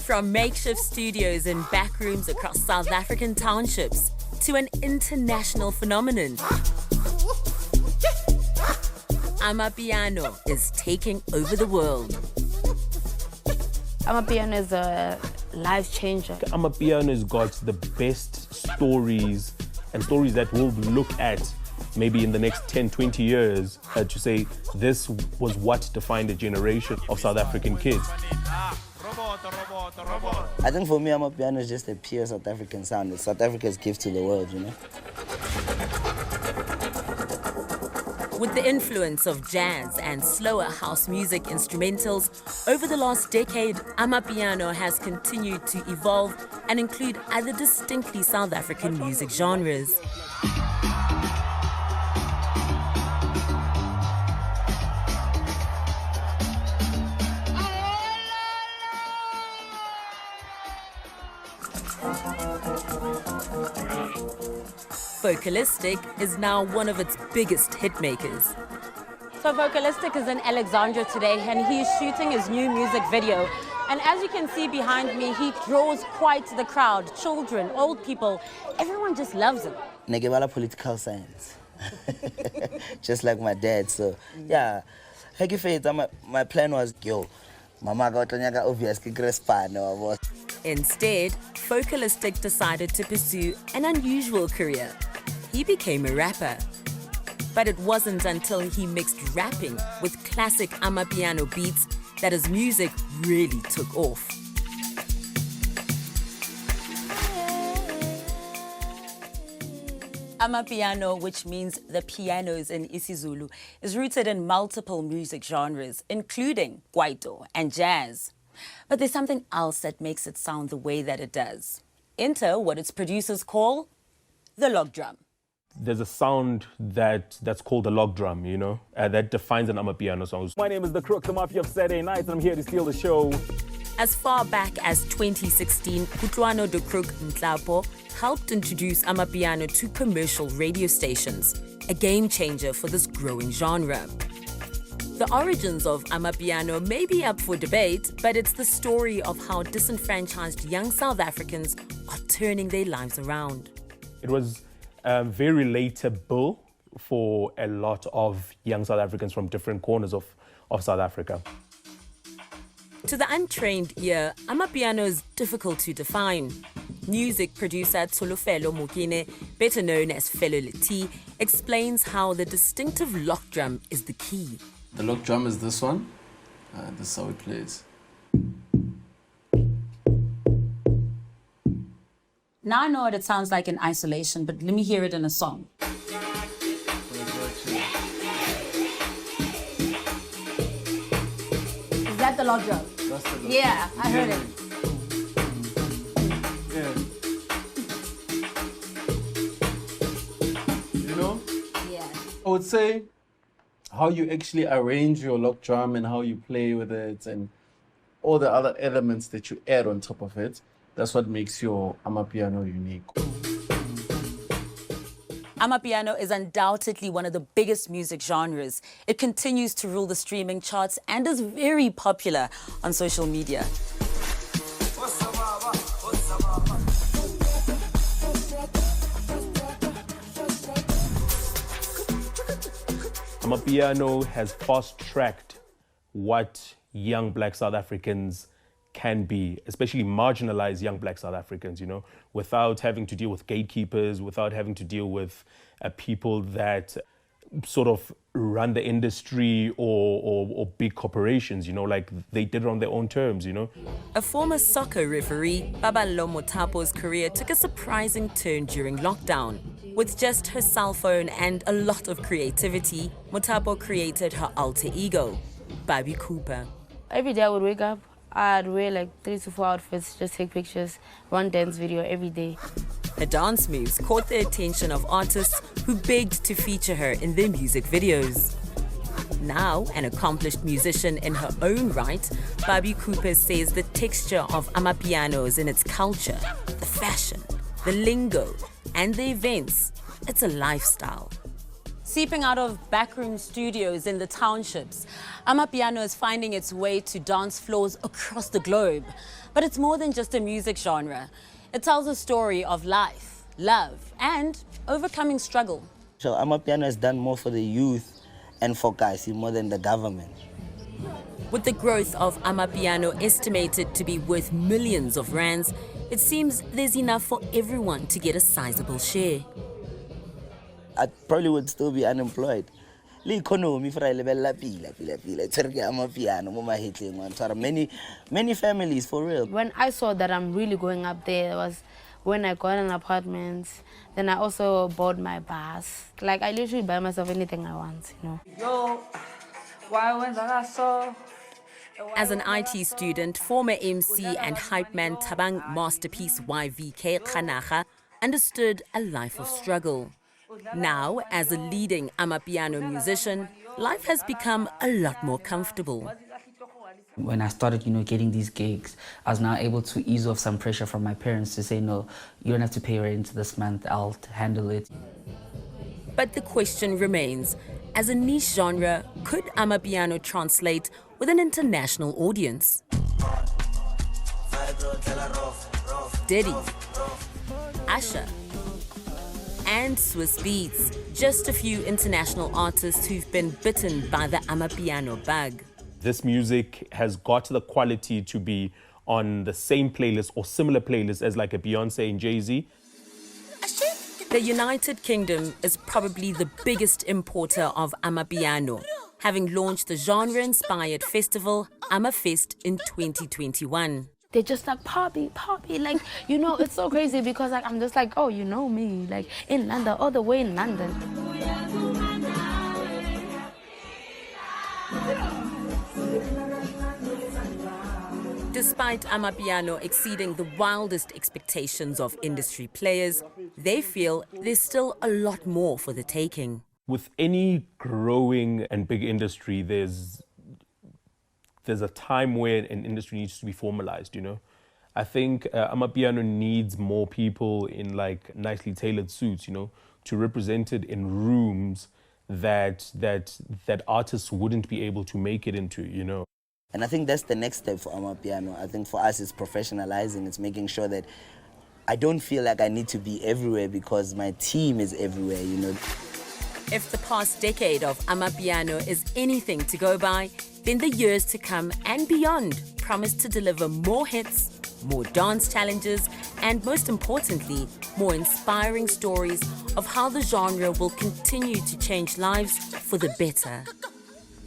From makeshift studios in back rooms across South African townships to an international phenomenon, Amapiano is taking over the world. Amapiano is a life changer. Amapiano has got the best stories and stories that we'll look at maybe in the next 10, 20 years to say this was what defined a generation of South African kids. I think for me, Amapiano is just a pure South African sound. It's South Africa's gift to the world, you know? With the influence of jazz and slower house music instrumentals, over the last decade, Amapiano has continued to evolve and include other distinctly South African music genres. Focalistic is now one of its biggest hitmakers. So Focalistic is in Alexandria today and he's shooting his new music video. And as you can see behind me, he draws quite the crowd. Children, old people, everyone just loves him. Negebala political science. Just like my dad, so yeah. My plan was, yo, mama got obviously was. Instead, Focalistic decided to pursue an unusual career. He became a rapper. But it wasn't until he mixed rapping with classic Amapiano beats that his music really took off. Amapiano, which means the pianos in isiZulu, is rooted in multiple music genres, including Kwaito and jazz. But there's something else that makes it sound the way that it does. Enter what its producers call the log drum. There's a sound that's called a log drum, you know, that defines an Amapiano song. My name is the Crook, the Mafia of Saturday Nights, and I'm here to steal the show. As far back as 2016, Kutlwano de 𝗀𝗃𝗃𝗃 helped introduce Amapiano to commercial radio stations, a game changer for this growing genre. The origins of Amapiano may be up for debate, but it's the story of how disenfranchised young South Africans are turning their lives around. It was very relatable for a lot of young South Africans from different corners of South Africa. To the untrained ear, Amapiano is difficult to define. Music producer 𝗀𝗵𝗶𝘀, better known as 𝗀𝗶𝗶𝗴𝗶, explains how the distinctive lock drum is the key. The lock drum is this one. This is how it plays. Now I know what it sounds like in isolation, but let me hear it in a song. Is that the log drum? That's the log Yeah, I heard it. Yeah. You know? Yeah. I would say how you actually arrange your lock drum and how you play with it and all the other elements that you add on top of it. That's what makes your Amapiano unique. Amapiano is undoubtedly one of the biggest music genres. It continues to rule the streaming charts and is very popular on social media. Amapiano has fast-tracked what young Black South Africans can be, especially marginalized young Black South Africans, you know, without having to deal with gatekeepers, without having to deal with people that sort of run the industry or big corporations, you know, like they did it on their own terms, you know. A former soccer referee, 𝗶𝗏𝗀 Mothapo's career took a surprising turn during lockdown. With just her cell phone and a lot of creativity, Mothapo created her alter ego, 𝗶𝗏𝗃𝗃 Cooper. Every day I would wake up, I'd wear like 3 to 4 outfits, just take pictures, one dance video every day. Her dance moves caught the attention of artists who begged to feature her in their music videos. Now an accomplished musician in her own right, 𝗶𝗏𝗃𝗃 Cooper says the texture of Amapiano is in its culture, the fashion, the lingo, and the events. It's a lifestyle. Seeping out of backroom studios in the townships, Amapiano is finding its way to dance floors across the globe. But it's more than just a music genre. It tells a story of life, love, and overcoming struggle. So Amapiano has done more for the youth and for 𝗀𝗁cie more than the government. With the growth of Amapiano estimated to be worth millions of rands, it seems there's enough for everyone to get a sizable share. I probably would still be unemployed. Le economy for many families for real. When I saw that I'm really going up there, it was when I got an apartment. Then I also bought my bus. Like, I literally buy myself anything I want, you know. As an IT student, former MC and hype man Thabang masterpiece 𝗀𝗶𝗶𝗴𝗶𝗆 understood a life of struggle. Now, as a leading Amapiano musician, life has become a lot more comfortable. When I started, getting these gigs, I was now able to ease off some pressure from my parents to say, no, you don't have to pay rent this month, I'll handle it. But the question remains, as a niche genre, could Amapiano translate with an international audience? Diddy, Usher, and Swiss Beats, just a few international artists who've been bitten by the Amapiano bug. This music has got the quality to be on the same playlist or similar playlist as like a Beyonce and Jay-Z. The United Kingdom is probably the biggest importer of Amapiano, having launched the genre-inspired festival Amafest in 2021. They're just like, Poppy, like, it's so crazy because like, I'm just like, oh, you know me, like in London, all the way in London. Despite Amapiano exceeding the wildest expectations of industry players, they feel there's still a lot more for the taking. With any growing and big industry, there's a time where an industry needs to be formalized, I think Amapiano needs more people in like nicely tailored suits, to represent it in rooms that artists wouldn't be able to make it into, And I think that's the next step for Amapiano. I think for us it's professionalizing. It's making sure that I don't feel like I need to be everywhere because my team is everywhere, If the past decade of Amapiano is anything to go by, then the years to come and beyond promise to deliver more hits, more dance challenges, and most importantly, more inspiring stories of how the genre will continue to change lives for the better.